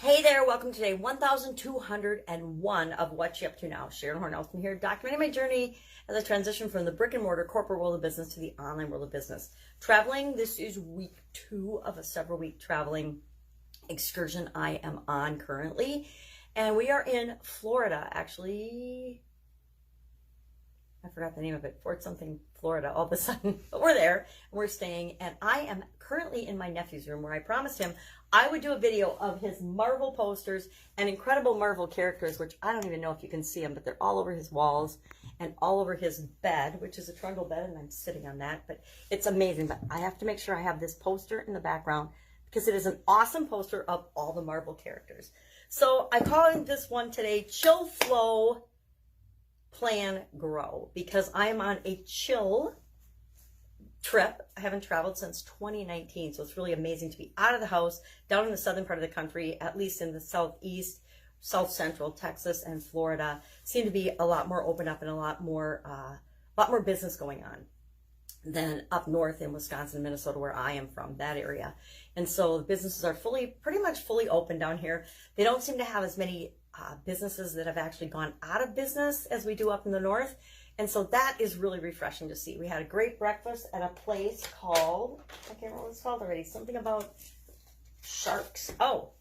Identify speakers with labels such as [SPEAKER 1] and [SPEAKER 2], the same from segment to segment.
[SPEAKER 1] Hey there, welcome to day 1201 of What You Up To Now. Sharon Horne-Ellstrom here, documenting my journey as I transition from the brick and mortar corporate world of business to the online world of business. Traveling, this is week 2 of a several week traveling excursion I am on currently. And we are in Florida, actually. I forgot the name of it, Fort something, Florida, all of a sudden. But we're there, and we're staying, and I am currently in my nephew's room where I promised him I would do a video of his Marvel posters and incredible Marvel characters, which I don't even know if you can see them, but they're all over his walls and all over his bed, which is a trundle bed, and I'm sitting on that, but it's amazing. But I have to make sure I have this poster in the background because it is an awesome poster of all the Marvel characters. So I call this one today, Chill Flow Plan Grow, because I am on a chill trip. I haven't traveled since 2019, so it's really amazing to be out of the house, down in the southern part of the country, at least in the southeast, south central, Texas and Florida seem to be a lot more open up and a lot more business going on than up north in Wisconsin, Minnesota, where I am from, that area. And so the businesses are pretty much fully open down here. They don't seem to have as many businesses that have actually gone out of business as we do up in the north. And so that is really refreshing to see. We had a great breakfast at a place called, I can't remember what it's called already, something about sharks. Oh,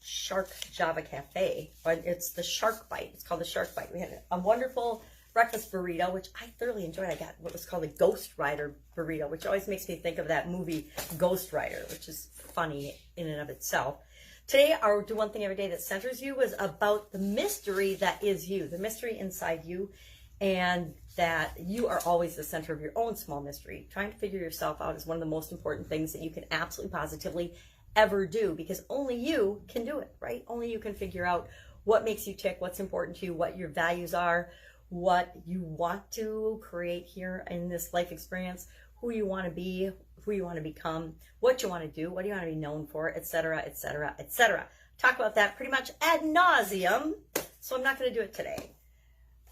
[SPEAKER 1] Shark Java Cafe. But it's the Shark Bite. It's called the Shark Bite. We had a wonderful breakfast burrito, which I thoroughly enjoyed. I got what was called a Ghost Rider burrito, which always makes me think of that movie Ghost Rider, which is funny in and of itself. Today, our Do One Thing Every Day That Centers You was about the mystery that is you, the mystery inside you, and that you are always the center of your own small mystery. Trying to figure yourself out is one of the most important things that you can absolutely positively ever do, because only you can do it, right? Only you can figure out what makes you tick, what's important to you, what your values are, what you want to create here in this life experience, who you want to be, who you want to become, what you want to do, what do you want to be known for, etc., etc., etc. Talk about that pretty much ad nauseum, so I'm not going to do it today.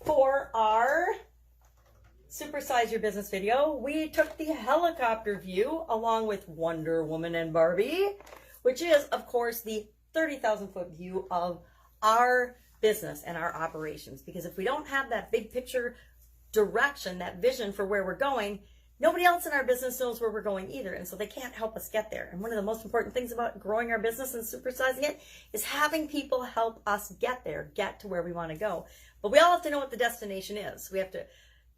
[SPEAKER 1] For our Supersize Your Business video, we took the helicopter view along with Wonder Woman and Barbie, which is, of course, the 30,000-foot view of our business and our operations. Because if we don't have that big picture direction, that vision for where we're going, nobody else in our business knows where we're going either, and so they can't help us get there. And one of the most important things about growing our business and supersizing it is having people help us get there, get to where we want to go. But we all have to know what the destination is. We have to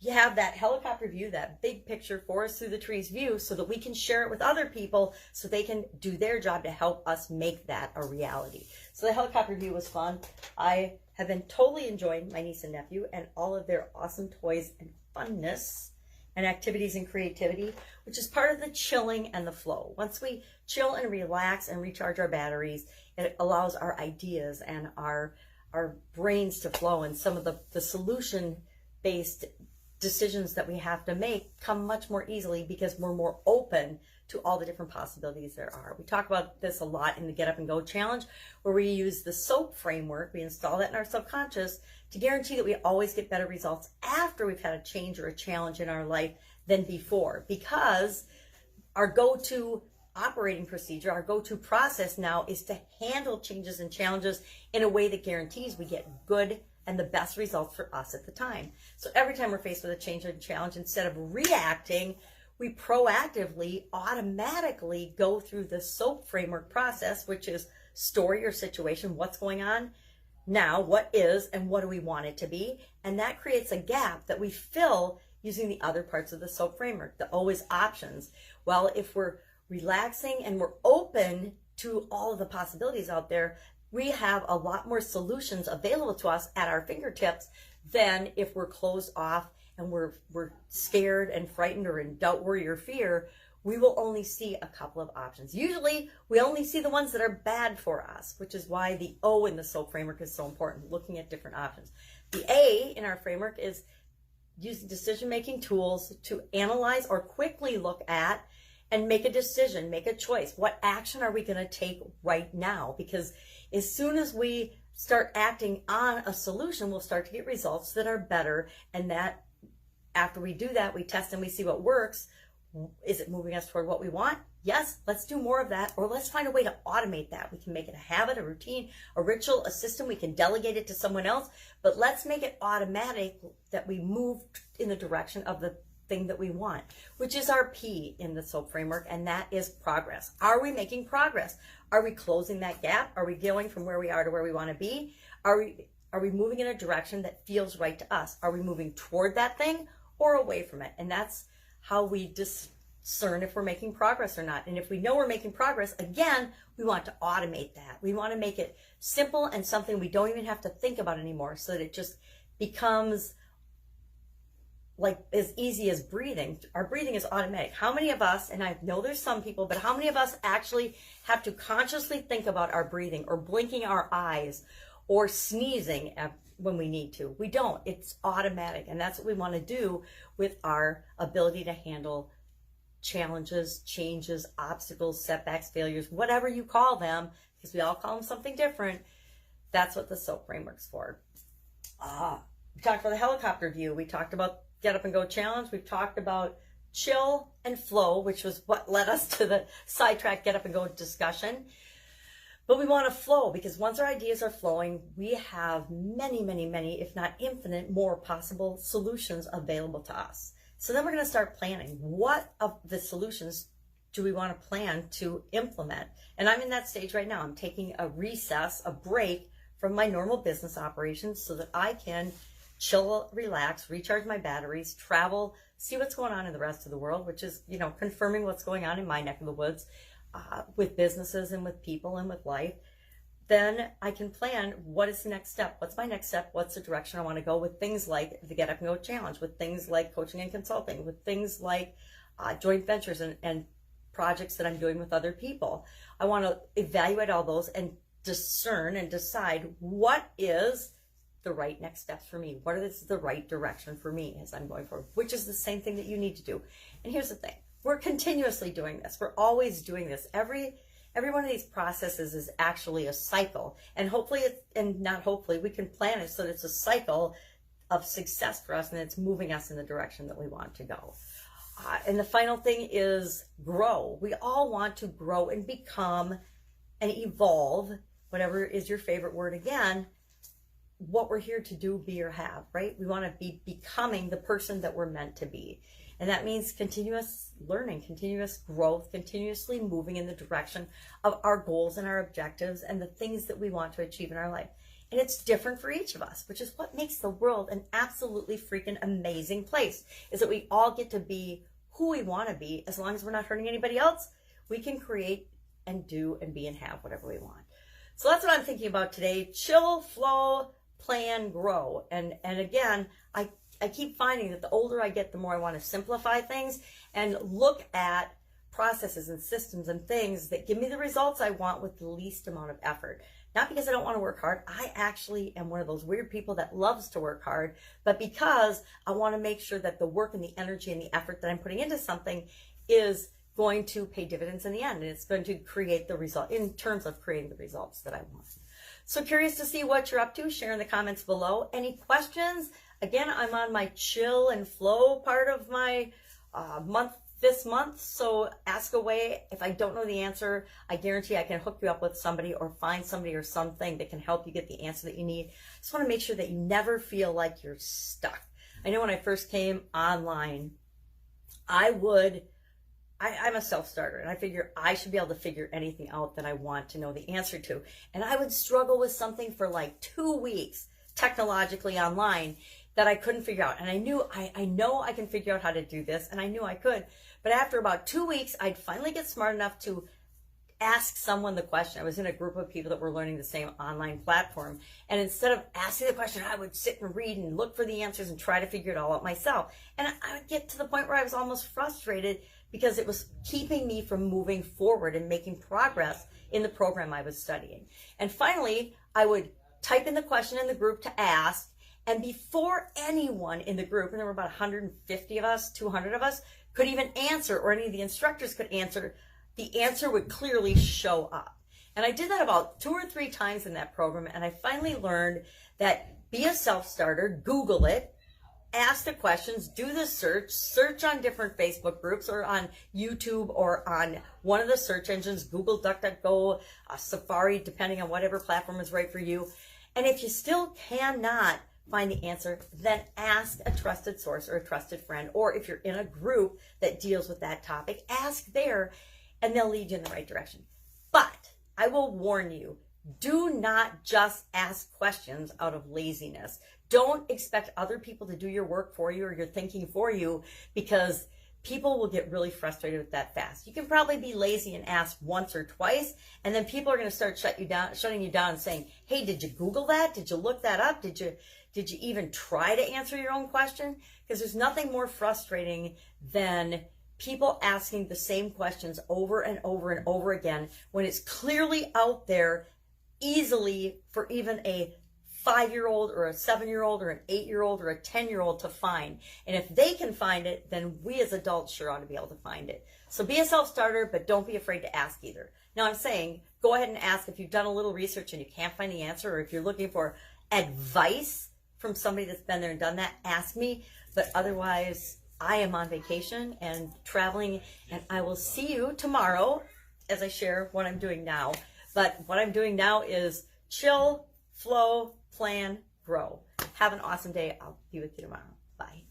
[SPEAKER 1] have that helicopter view, that big picture forest through the trees view, so that we can share it with other people so they can do their job to help us make that a reality. So the helicopter view was fun. I have been totally enjoying my niece and nephew and all of their awesome toys and funness and activities and creativity, which is part of the chilling and the flow. Once we chill and relax and recharge our batteries, it allows our ideas and our brains to flow, and some of the solution-based decisions that we have to make come much more easily because we're more open to all the different possibilities there are. We talk about this a lot in the Get Up and Go challenge, where we use the SOAP framework. We install that in our subconscious to guarantee that we always get better results after we've had a change or a challenge in our life than before, because our go-to operating procedure, our go-to process now is to handle changes and challenges in a way that guarantees we get good and the best results for us at the time. So every time we're faced with a change or challenge, instead of reacting, we proactively, automatically go through the SOAP framework process, which is story or situation, what's going on now, what is, and what do we want it to be? And that creates a gap that we fill using the other parts of the SOAP framework, the O is options. Well, if we're relaxing and we're open to all of the possibilities out there, we have a lot more solutions available to us at our fingertips than if we're closed off and we're scared and frightened or in doubt, worry, or fear. We will only see a couple of options. Usually, we only see the ones that are bad for us, which is why the O in the SOAP framework is so important, looking at different options. The A in our framework is using decision-making tools to analyze or quickly look at and make a decision, make a choice. What action are we going to take right now? Because as soon as we start acting on a solution, we'll start to get results that are better. And that after we do that, we test and we see what works. Is it moving us toward what we want? Yes, let's do more of that, or let's find a way to automate that. We can make it a habit, a routine, a ritual, a system. We can delegate it to someone else, but let's make it automatic that we move in the direction of the thing that we want, which is our P in the SOAP framework, and that is progress. Are we making progress? Are we closing that gap? Are we going from where we are to where we want to be? Are we moving in a direction that feels right to us? Are we moving toward that thing or away from it? And that's how we discern if we're making progress or not. And if we know we're making progress, again, we want to automate that. We want to make it simple and something we don't even have to think about anymore, so that it just becomes like as easy as breathing. Our breathing is automatic. How many of us, and I know there's some people, but how many of us actually have to consciously think about our breathing, or blinking our eyes, or sneezing when we need to? We don't. It's automatic. And that's what we want to do with our ability to handle challenges, changes, obstacles, setbacks, failures, whatever you call them, because we all call them something different. That's what the SOAP framework's for. We talked about the helicopter view. We talked about Get Up and Go Challenge. We've talked about chill and flow, which was what led us to the sidetrack Get Up and Go discussion. But we want to flow, because once our ideas are flowing, we have many, many, many, if not infinite, more possible solutions available to us. So then we're going to start planning. What of the solutions do we want to plan to implement? And I'm in that stage right now. I'm taking a recess, a break from my normal business operations, so that I can chill, relax, recharge my batteries, travel, see what's going on in the rest of the world, which is, confirming what's going on in my neck of the woods, with businesses and with people and with life. Then I can plan, what is the next step? What's my next step? What's the direction I want to go with things like the Get Up and Go Challenge, with things like coaching and consulting, with things like joint ventures and projects that I'm doing with other people. I want to evaluate all those and discern and decide what is the right next steps for me. What is the right direction for me as I'm going forward, which is the same thing that you need to do. And here's the thing. We're continuously doing this. We're always doing this. Every one of these processes is actually a cycle. And hopefully, we can plan it so that it's a cycle of success for us, and it's moving us in the direction that we want to go. And the final thing is grow. We all want to grow and become and evolve, whatever is your favorite word again, what we're here to do, be, or have, right? We want to be becoming the person that we're meant to be. And that means continuous learning, continuous growth, continuously moving in the direction of our goals and our objectives and the things that we want to achieve in our life. And it's different for each of us, which is what makes the world an absolutely freaking amazing place, is that we all get to be who we want to be. As long as we're not hurting anybody else, we can create and do and be and have whatever we want. So that's what I'm thinking about today. Chill, flow, plan, grow. And again, I keep finding that the older I get, the more I want to simplify things and look at processes and systems and things that give me the results I want with the least amount of effort. Not because I don't want to work hard. I actually am one of those weird people that loves to work hard, but because I want to make sure that the work and the energy and the effort that I'm putting into something is going to pay dividends in the end, and it's going to create the result in terms of creating the results that I want. So curious to see what you're up to. Share in the comments below. Any questions? Again, I'm on my chill and flow part of my this month, so ask away. If I don't know the answer, I guarantee I can hook you up with somebody or find somebody or something that can help you get the answer that you need. Just want to make sure that you never feel like you're stuck. I know when I first came online, I'm a self-starter, and I figure I should be able to figure anything out that I want to know the answer to. And I would struggle with something for like 2 weeks technologically online that I couldn't figure out. And I know I can figure out how to do this, and I knew I could. But after about 2 weeks, I'd finally get smart enough to ask someone the question. I was in a group of people that were learning the same online platform. And instead of asking the question, I would sit and read and look for the answers and try to figure it all out myself. And I would get to the point where I was almost frustrated because it was keeping me from moving forward and making progress in the program I was studying. And finally, I would type in the question in the group to ask, and before anyone in the group, and there were about 150 of us, 200 of us, could even answer, or any of the instructors could answer, the answer would clearly show up. And I did that about 2 or 3 times in that program, and I finally learned that be a self-starter, Google it, ask the questions, do the search on different Facebook groups or on YouTube or on one of the search engines, Google, DuckDuckGo, Safari, depending on whatever platform is right for you. And if you still cannot find the answer, then ask a trusted source or a trusted friend. Or if you're in a group that deals with that topic, ask there and they'll lead you in the right direction. But I will warn you, do not just ask questions out of laziness. Don't expect other people to do your work for you or your thinking for you, because people will get really frustrated with that fast. You can probably be lazy and ask once or twice, and then people are going to start shutting you down and saying, hey, did you Google that? Did you look that up? Did you even try to answer your own question? Because there's nothing more frustrating than people asking the same questions over and over and over again when it's clearly out there easily for even a 5-year-old or a 7-year-old or an 8-year-old or a 10-year-old to find. And if they can find it, then we as adults sure ought to be able to find it. So be a self-starter, but don't be afraid to ask either. Now I'm saying, go ahead and ask if you've done a little research and you can't find the answer, or if you're looking for advice from somebody that's been there and done that, ask me. But otherwise, I am on vacation and traveling, and I will see you tomorrow as I share what I'm doing now. But what I'm doing now is chill, flow, plan, grow. Have an awesome day. I'll be with you tomorrow. Bye.